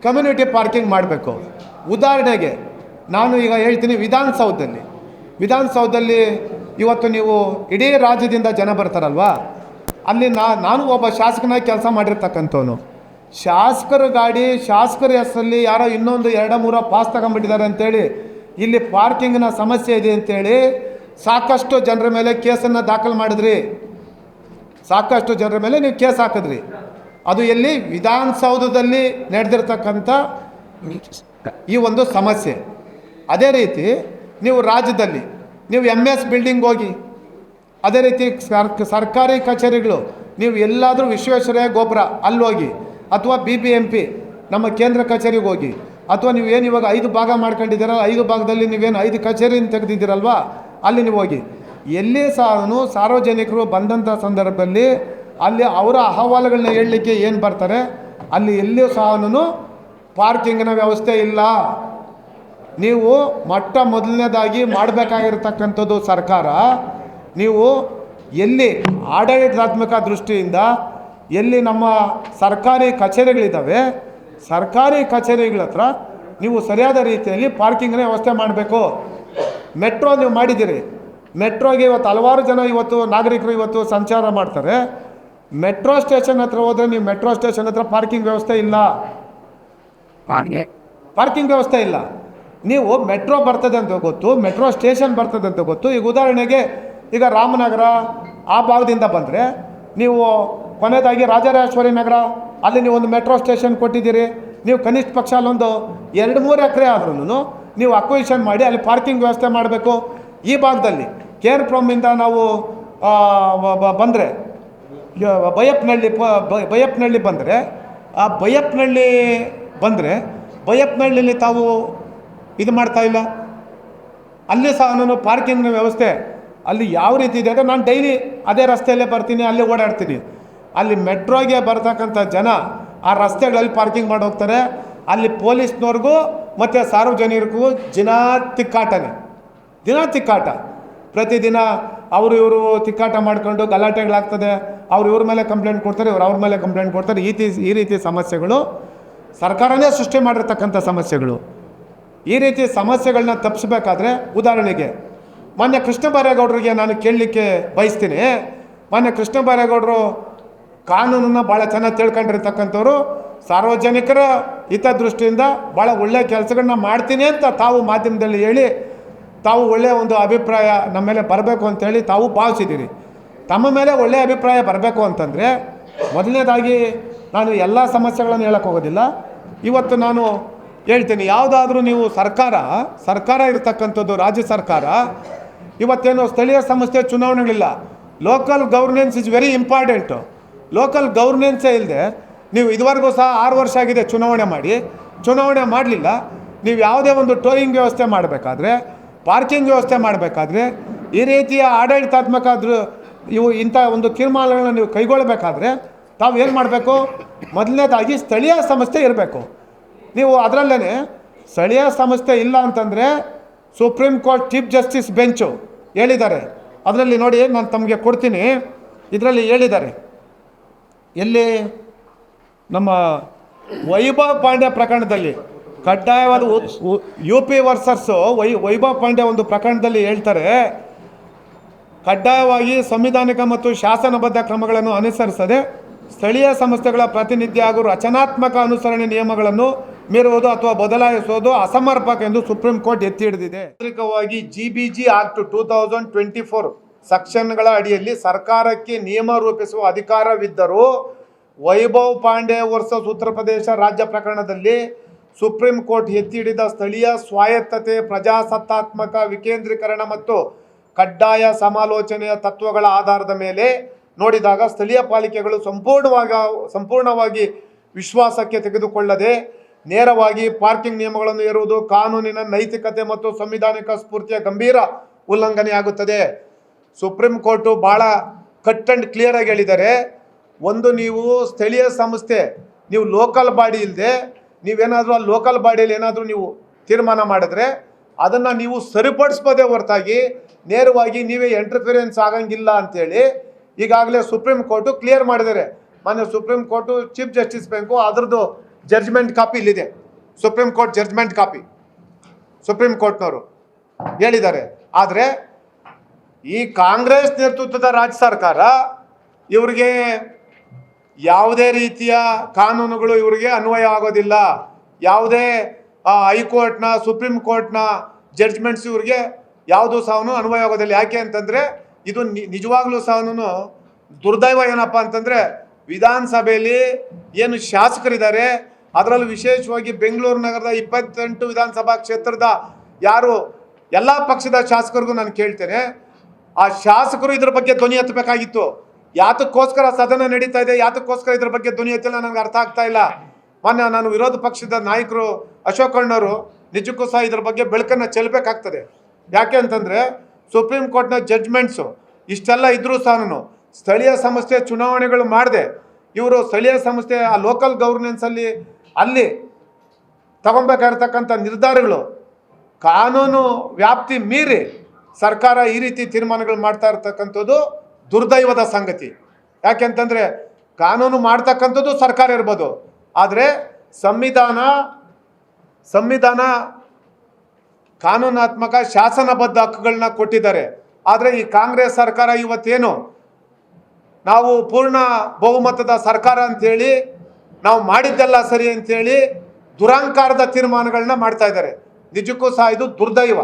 Community parking ಮಾಡಬೇಕು. ಉದಾಹರಣೆಗೆ ನಾನು ಈಗ ಹೇಳ್ತೀನಿ, ವಿಧಾನಸೌಧದಲ್ಲಿ ಇವತ್ತು ನೀವು ಇಡೀ ರಾಜ್ಯದಿಂದ ಜನ ಬರ್ತಾರಲ್ವಾ, ಅಲ್ಲಿ ನಾನು ಒಬ್ಬ ಶಾಸಕನಾಗಿ ಕೆಲಸ ಮಾಡಿರ್ತಕ್ಕಂಥವನು. ಶಾಸಕರ ಗಾಡಿ, ಶಾಸಕರ ಹೆಸರಲ್ಲಿ ಯಾರೋ ಇನ್ನೊಂದು 2-3 ಪಾಸ್ ತಗೊಂಡ್ಬಿಟ್ಟಿದ್ದಾರೆ ಅಂತೇಳಿ ಇಲ್ಲಿ ಪಾರ್ಕಿಂಗ್ನ ಸಮಸ್ಯೆ ಇದೆ ಅಂತೇಳಿ ಸಾಕಷ್ಟು ಜನರ ಮೇಲೆ ಕೇಸನ್ನು ದಾಖಲು ಮಾಡಿದ್ರಿ. ಸಾಕಷ್ಟು ಜನರ ಮೇಲೆ ನೀವು ಕೇಸ್ ಹಾಕಿದ್ರಿ. ಅದು ಎಲ್ಲಿ? ವಿಧಾನಸೌಧದಲ್ಲಿ ನಡೆದಿರ್ತಕ್ಕಂಥ ಈ ಒಂದು ಸಮಸ್ಯೆ. ಅದೇ ರೀತಿ ನೀವು ರಾಜ್ಯದಲ್ಲಿ ನೀವು MS ಬಿಲ್ಡಿಂಗ್ ಹೋಗಿ, ಅದೇ ರೀತಿ ಸರ್ಕಾರಿ ಕಚೇರಿಗಳು, ನೀವು ಎಲ್ಲಾದರೂ ವಿಶ್ವೇಶ್ವರಯ್ಯ ಗೋಪುರ ಅಲ್ಲಿ ಹೋಗಿ, ಅಥವಾ BBMP ನಮ್ಮ ಕೇಂದ್ರ ಕಚೇರಿಗೆ ಹೋಗಿ, ಅಥವಾ ನೀವು ಏನು ಇವಾಗ 5 ಭಾಗ ಮಾಡ್ಕೊಂಡಿದ್ದೀರಲ್ಲ, 5 ಭಾಗದಲ್ಲಿ ನೀವೇನು 5 ಕಚೇರಿನ ತೆಗೆದಿದ್ದೀರಲ್ವ, ಅಲ್ಲಿ ನೀವು ಹೋಗಿ. ಎಲ್ಲಿ ಸಹ ಸಾರ್ವಜನಿಕರು ಬಂದಂಥ ಸಂದರ್ಭದಲ್ಲಿ ಅಲ್ಲಿ ಅವರ ಅಹವಾಲುಗಳನ್ನ ಹೇಳಲಿಕ್ಕೆ ಏನು ಬರ್ತಾರೆ, ಅಲ್ಲಿ ಎಲ್ಲಿಯೂ ಸಹ ಪಾರ್ಕಿಂಗ್ನ ವ್ಯವಸ್ಥೆ ಇಲ್ಲ. ನೀವು ಮೊದಲನೇದಾಗಿ ಮಾಡಬೇಕಾಗಿರ್ತಕ್ಕಂಥದ್ದು ಸರ್ಕಾರ, ನೀವು ಎಲ್ಲಿ ಆಡಳಿತಾತ್ಮಕ ದೃಷ್ಟಿಯಿಂದ ಎಲ್ಲಿ ನಮ್ಮ ಸರ್ಕಾರಿ ಕಚೇರಿಗಳಿದ್ದಾವೆ, ಸರ್ಕಾರಿ ಕಚೇರಿಗಳ ಹತ್ರ ನೀವು ಸರಿಯಾದ ರೀತಿಯಲ್ಲಿ ಪಾರ್ಕಿಂಗ್ನ ವ್ಯವಸ್ಥೆ ಮಾಡಬೇಕು. ಮೆಟ್ರೋ ನೀವು ಮಾಡಿದ್ದೀರಿ, ಮೆಟ್ರೋಗೆ ಇವತ್ತು ಹಲವಾರು ಜನ ನಾಗರಿಕರು ಇವತ್ತು ಸಂಚಾರ ಮಾಡ್ತಾರೆ. ಮೆಟ್ರೋ ಸ್ಟೇಷನ್ ಹತ್ರ ಹೋದರೆ ನೀವು ಮೆಟ್ರೋ ಸ್ಟೇಷನ್ ಹತ್ರ ಪಾರ್ಕಿಂಗ್ ವ್ಯವಸ್ಥೆ ಇಲ್ಲ. ಪಾರ್ಕಿಂಗ್ ವ್ಯವಸ್ಥೆ ಇಲ್ಲ. ನೀವು ಮೆಟ್ರೋ ಬರ್ತದೆ ಅಂತ ಗೊತ್ತು, ಮೆಟ್ರೋ ಸ್ಟೇಷನ್ ಬರ್ತದೆ ಅಂತ ಗೊತ್ತು. ಈಗ ಉದಾಹರಣೆಗೆ ಈಗ ರಾಮನಗರ ಆ ಭಾಗದಿಂದ ಬಂದರೆ ನೀವು ಕೊನೆಯದಾಗಿ ರಾಜರಾಜೇಶ್ವರಿ ನಗರ ಅಲ್ಲಿ ನೀವು ಒಂದು ಮೆಟ್ರೋ ಸ್ಟೇಷನ್ ಕೊಟ್ಟಿದ್ದೀರಿ. ನೀವು ಕನಿಷ್ಠ ಪಕ್ಷ ಅಲ್ಲೊಂದು 2-3 ಎಕರೆ ಆದ್ರೂ ನೀವು ಅಕ್ವಿಷನ್ ಮಾಡಿ ಅಲ್ಲಿ ಪಾರ್ಕಿಂಗ್ ವ್ಯವಸ್ಥೆ ಮಾಡಬೇಕು. ಈ ಭಾಗದಲ್ಲಿ KRPುರಮಿಂದ ನಾವು ಬಂದರೆ ಬೈಯಪ್ಪನಹಳ್ಳಿ ಬಂದರೆ, ಆ ಬೈಯಪ್ಪನಹಳ್ಳಿಲಿ ತಾವು ಇದು ಮಾಡ್ತಾಯಿಲ್ಲ. ಅಲ್ಲಿ ಸಹ ಪಾರ್ಕಿಂಗ್ನ ವ್ಯವಸ್ಥೆ ಅಲ್ಲಿ ಯಾವ ರೀತಿ ಇದೆ ಅಂದರೆ, ನಾನು ಡೈಲಿ ಅದೇ ರಸ್ತೆಯಲ್ಲೇ ಬರ್ತೀನಿ, ಅಲ್ಲೇ ಓಡಾಡ್ತೀನಿ. ಅಲ್ಲಿ ಮೆಟ್ರೋಗೆ ಬರ್ತಕ್ಕಂಥ ಜನ ಆ ರಸ್ತೆಗಳಲ್ಲಿ ಪಾರ್ಕಿಂಗ್ ಮಾಡಿ ಹೋಗ್ತಾರೆ. ಅಲ್ಲಿ ಪೊಲೀಸ್ನವ್ರಿಗೂ ಮತ್ತು ಸಾರ್ವಜನಿಕರಿಗೂ ದಿನ ತಿಕ್ಕಾಟ. ಪ್ರತಿದಿನ ಇವರು ತಿಕ್ಕಾಟ ಮಾಡ್ಕೊಂಡು ಗಲಾಟೆಗಳಾಗ್ತದೆ. ಇವ್ರ ಮೇಲೆ ಕಂಪ್ಲೇಂಟ್ ಕೊಡ್ತಾರೆ, ಇವ್ರು ಅವ್ರ ಮೇಲೆ ಕಂಪ್ಲೇಂಟ್ ಕೊಡ್ತಾರೆ. ಈ ರೀತಿ ಸಮಸ್ಯೆಗಳು ಸರ್ಕಾರನೇ ಸೃಷ್ಟಿ ಮಾಡಿರ್ತಕ್ಕಂಥ ಸಮಸ್ಯೆಗಳು. ಈ ರೀತಿ ಸಮಸ್ಯೆಗಳನ್ನ ತಪ್ಪಿಸ್ಬೇಕಾದ್ರೆ, ಉದಾಹರಣೆಗೆ ಮಾನ್ಯ ಕೃಷ್ಣ ಬೈರೇಗೌಡರಿಗೆ ನಾನು ಕೇಳಲಿಕ್ಕೆ ಬಯಸ್ತೀನಿ. ಮಾನ್ಯ ಕೃಷ್ಣ ಬೈರೇಗೌಡರು ಕಾನೂನನ್ನು ಭಾಳ ಚೆನ್ನಾಗಿ ತಿಳ್ಕೊಂಡಿರ್ತಕ್ಕಂಥವ್ರು, ಸಾರ್ವಜನಿಕರ ಹಿತದೃಷ್ಟಿಯಿಂದ ಭಾಳ ಒಳ್ಳೆಯ ಕೆಲಸಗಳನ್ನ ಮಾಡ್ತೀನಿ ಅಂತ ತಾವು ಮಾಧ್ಯಮದಲ್ಲಿ ಹೇಳಿ, ತಾವು ಒಳ್ಳೆಯ ಒಂದು ಅಭಿಪ್ರಾಯ ನಮ್ಮ ಮೇಲೆ ಬರಬೇಕು ಅಂತೇಳಿ ತಾವು ಭಾವಿಸಿದ್ದೀರಿ. ತಮ್ಮ ಮೇಲೆ ಒಳ್ಳೆಯ ಅಭಿಪ್ರಾಯ ಬರಬೇಕು ಅಂತಂದರೆ, ಮೊದಲನೇದಾಗಿ ನಾನು ಎಲ್ಲ ಸಮಸ್ಯೆಗಳನ್ನು ಹೇಳಕ್ಕೆ ಹೋಗೋದಿಲ್ಲ. ಇವತ್ತು ನಾನು ಹೇಳ್ತೀನಿ, ಯಾವುದಾದ್ರೂ ನೀವು ಸರ್ಕಾರ ಇರ್ತಕ್ಕಂಥದ್ದು, ರಾಜ್ಯ ಸರ್ಕಾರ ಇವತ್ತೇನು ಸ್ಥಳೀಯ ಸಂಸ್ಥೆ ಚುನಾವಣೆಗಳಿಲ್ಲ. Local governance is very important. Local ಗವರ್ನೆನ್ಸೇ ಇಲ್ಲದೆ ನೀವು ಇದುವರೆಗೂ ಸಹ 6 ವರ್ಷ ಆಗಿದೆ ಚುನಾವಣೆ ಮಾಡಲಿಲ್ಲ. ನೀವು ಯಾವುದೇ ಒಂದು ಟೋಯಿಂಗ್ ವ್ಯವಸ್ಥೆ ಮಾಡಬೇಕಾದ್ರೆ, ಪಾರ್ಕಿಂಗ್ ವ್ಯವಸ್ಥೆ ಮಾಡಬೇಕಾದ್ರೆ, ಈ ರೀತಿಯ ಆಡಳಿತಾತ್ಮಕ ಇಂಥ ಒಂದು ತೀರ್ಮಾನಗಳನ್ನ ನೀವು ಕೈಗೊಳ್ಳಬೇಕಾದ್ರೆ ತಾವು ಏನು ಮಾಡಬೇಕು? ಮೊದಲನೇದಾಗಿ ಸ್ಥಳೀಯ ಸಂಸ್ಥೆ ಇರಬೇಕು. ನೀವು ಅದರಲ್ಲೇ ಸ್ಥಳೀಯ ಸಂಸ್ಥೆ ಇಲ್ಲ ಅಂತಂದರೆ supreme court chief justice bench ಹೇಳಿದ್ದಾರೆ. ಅದರಲ್ಲಿ ನೋಡಿ, ನಾನು ತಮಗೆ ಕೊಡ್ತೀನಿ. ಇದರಲ್ಲಿ ಹೇಳಿದ್ದಾರೆ, ಎಲ್ಲಿ ನಮ್ಮ ವೈಭವ್ ಪಾಂಡ್ಯ ಪ್ರಕರಣದಲ್ಲಿ ಕಡ್ಡಾಯವಾದ UP ವರ್ಸಸ್ ವೈಭವ್ ಪಾಂಡ್ಯ ಒಂದು ಪ್ರಕರಣದಲ್ಲಿ ಹೇಳ್ತಾರೆ, ಕಡ್ಡಾಯವಾಗಿ ಸಂವಿಧಾನಿಕ ಮತ್ತು ಶಾಸನಬದ್ಧ ಕ್ರಮಗಳನ್ನು ಅನುಸರಿಸದೆ ಸ್ಥಳೀಯ ಸಂಸ್ಥೆಗಳ ಪ್ರಾತಿನಿಧ್ಯ ಹಾಗೂ ರಚನಾತ್ಮಕ ಅನುಸರಣೆ ನಿಯಮಗಳನ್ನು ಮೀರುವುದು ಅಥವಾ ಬದಲಾಯಿಸುವುದು ಅಸಮರ್ಪಕ ಎಂದು ಸುಪ್ರೀಂ ಕೋರ್ಟ್ ಎತ್ತಿ ಹಿಡಿದಿದೆ. ತಾಂತ್ರಿಕವಾಗಿ GBG ಆಕ್ಟ್ 2024 ಸೆಕ್ಷನ್ಗಳ ಅಡಿಯಲ್ಲಿ ಸರ್ಕಾರಕ್ಕೆ ನಿಯಮ ರೂಪಿಸುವ ಅಧಿಕಾರವಿದ್ದರೂ ವೈಭವ್ ಪಾಂಡ್ಯ ವರ್ಸಸ್ ಉತ್ತರ ಪ್ರದೇಶ ರಾಜ್ಯ ಪ್ರಕರಣದಲ್ಲಿ ಸುಪ್ರೀಂ ಕೋರ್ಟ್ ಎತ್ತಿ ಹಿಡಿದ ಸ್ಥಳೀಯ ಸ್ವಾಯತ್ತತೆ, ಪ್ರಜಾಸತ್ತಾತ್ಮಕ ವಿಕೇಂದ್ರೀಕರಣ ಮತ್ತು ಕಡ್ಡಾಯ ಸಮಾಲೋಚನೆಯ ತತ್ವಗಳ ಆಧಾರದ ಮೇಲೆ ನೋಡಿದಾಗ ಸ್ಥಳೀಯ ಪಾಲಿಕೆಗಳು ಸಂಪೂರ್ಣವಾಗಿ ವಿಶ್ವಾಸಕ್ಕೆ ತೆಗೆದುಕೊಳ್ಳದೆ ನೇರವಾಗಿ ಪಾರ್ಕಿಂಗ್ ನಿಯಮಗಳನ್ನು ಹೇರುವುದು ಕಾನೂನಿನ ನೈತಿಕತೆ ಮತ್ತು ಸಂವಿಧಾನಿಕ ಸ್ಫೂರ್ತಿಯ ಗಂಭೀರ ಉಲ್ಲಂಘನೆಯಾಗುತ್ತದೆ. ಸುಪ್ರೀಂ ಕೋರ್ಟು ಭಾಳ ಕಟ್ ಆ್ಯಂಡ್ ಕ್ಲಿಯರ್ ಆಗಿ ಹೇಳಿದ್ದಾರೆ. ಒಂದು, ನೀವು ಸ್ಥಳೀಯ ಸಂಸ್ಥೆ, ನೀವು ಲೋಕಲ್ ಬಾಡಿ ಇಲ್ಲದೆ ನೀವೇನಾದರೂ ಆ ಲೋಕಲ್ ಬಾಡಿಯಲ್ಲಿ ಏನಾದರೂ ನೀವು ತೀರ್ಮಾನ ಮಾಡಿದ್ರೆ ಅದನ್ನು ನೀವು ಸರಿಪಡಿಸ್ಬೋದೇ ಹೊರತಾಗಿ ನೇರವಾಗಿ ನೀವೇ ಇಂಟರ್ಫಿರೆನ್ಸ್ ಆಗಂಗಿಲ್ಲ ಅಂತೇಳಿ ಈಗಾಗಲೇ ಸುಪ್ರೀಂ ಕೋರ್ಟು ಕ್ಲಿಯರ್ ಮಾಡಿದ್ದಾರೆ. ಮಾನ್ಯ supreme court chief justice bench ಅದರದ್ದು ಜಡ್ಜ್ಮೆಂಟ್ ಕಾಪಿ ಇಲ್ಲಿದೆ, supreme court judgment copy supreme ಕೋರ್ಟ್ನವರು ಹೇಳಿದ್ದಾರೆ. ಆದರೆ ಈ ಕಾಂಗ್ರೆಸ್ ನೇತೃತ್ವದ ರಾಜ್ಯ ಸರ್ಕಾರ ಇವರಿಗೆ ಯಾವುದೇ ರೀತಿಯ ಕಾನೂನುಗಳು ಇವರಿಗೆ ಅನ್ವಯ ಆಗೋದಿಲ್ಲ. ಯಾವುದೇ ಹೈಕೋರ್ಟ್ನ ಸುಪ್ರೀಂ ಕೋರ್ಟ್ನ ಜಡ್ಜ್ಮೆಂಟ್ಸ್ ಇವ್ರಿಗೆ ಯಾವುದೂ ಸಹ ಅನ್ವಯ ಆಗೋದಿಲ್ಲ. ಯಾಕೆ ಅಂತಂದರೆ ಇದು ನಿಜವಾಗ್ಲೂ ಸಹ ದುರ್ದೈವ ಏನಪ್ಪ ಅಂತಂದರೆ, ವಿಧಾನಸಭೆಯಲ್ಲಿ ಏನು ಶಾಸಕರಿದ್ದಾರೆ, ಅದರಲ್ಲೂ ವಿಶೇಷವಾಗಿ ಬೆಂಗಳೂರು ನಗರದ 28 ವಿಧಾನಸಭಾ ಕ್ಷೇತ್ರದ ಯಾರು ಎಲ್ಲ ಪಕ್ಷದ ಶಾಸಕರಿಗೂ ನಾನು ಕೇಳ್ತೇನೆ, ಆ ಶಾಸಕರು ಇದ್ರ ಬಗ್ಗೆ ಧ್ವನಿ ಎತ್ತಬೇಕಾಗಿತ್ತು. ಯಾತಕ್ಕೋಸ್ಕರ ಸದನ ನಡೀತಾ ಇದೆ, ಯಾತಕ್ಕೋಸ್ಕರ ಇದ್ರ ಬಗ್ಗೆ ಧ್ವನಿ ಎತ್ತಿಲ್ಲ ನನಗೆ ಅರ್ಥ ಆಗ್ತಾ ಇಲ್ಲ. ಮೊನ್ನೆ ನಾನು ವಿರೋಧ ಪಕ್ಷದ ನಾಯಕರು ಅಶೋಕ್ ಅಣ್ಣವರು ನಿಜಕ್ಕೂ ಸಹ ಇದ್ರ ಬಗ್ಗೆ ಬೆಳಕನ್ನು ಚೆಲ್ಲಬೇಕಾಗ್ತದೆ. ಯಾಕೆ ಅಂತಂದರೆ ಸುಪ್ರೀಂ ಕೋರ್ಟ್ನ ಜಡ್ಜ್ಮೆಂಟ್ಸು ಇಷ್ಟೆಲ್ಲ ಇದ್ರೂ ಸಹ ಸ್ಥಳೀಯ ಸಂಸ್ಥೆ ಚುನಾವಣೆಗಳು ಮಾಡದೆ ಇವರು ಸ್ಥಳೀಯ ಸಂಸ್ಥೆ ಆ ಲೋಕಲ್ ಗವರ್ನೆನ್ಸಲ್ಲಿ ಅಲ್ಲಿ ತಗೊಬೇಕಾಗಿರ್ತಕ್ಕಂಥ ನಿರ್ಧಾರಗಳು ಕಾನೂನು ವ್ಯಾಪ್ತಿ ಮೀರಿ ಸರ್ಕಾರ ಈ ರೀತಿ ತೀರ್ಮಾನಗಳು ಮಾಡ್ತಾ ಇರ್ತಕ್ಕಂಥದ್ದು ದುರ್ದೈವದ ಸಂಗತಿ. ಯಾಕೆಂತಂದರೆ ಕಾನೂನು ಮಾಡ್ತಕ್ಕಂಥದ್ದು ಸರ್ಕಾರ ಇರ್ಬೋದು, ಆದರೆ ಸಂವಿಧಾನ ಕಾನೂನಾತ್ಮಕ ಶಾಸನಬದ್ಧ ಹಕ್ಕುಗಳನ್ನ ಕೊಟ್ಟಿದ್ದಾರೆ. ಆದರೆ ಈ ಕಾಂಗ್ರೆಸ್ ಸರ್ಕಾರ ಇವತ್ತೇನು ನಾವು ಪೂರ್ಣ ಬಹುಮತದ ಸರ್ಕಾರ ಅಂಥೇಳಿ ನಾವು ಮಾಡಿದ್ದೆಲ್ಲ ಸರಿ ಅಂಥೇಳಿ ದುರಹಂಕಾರದ ತೀರ್ಮಾನಗಳನ್ನ ಮಾಡ್ತಾ ಇದ್ದಾರೆ. ನಿಜಕ್ಕೂ ಸಹ ಇದು ದುರ್ದೈವ.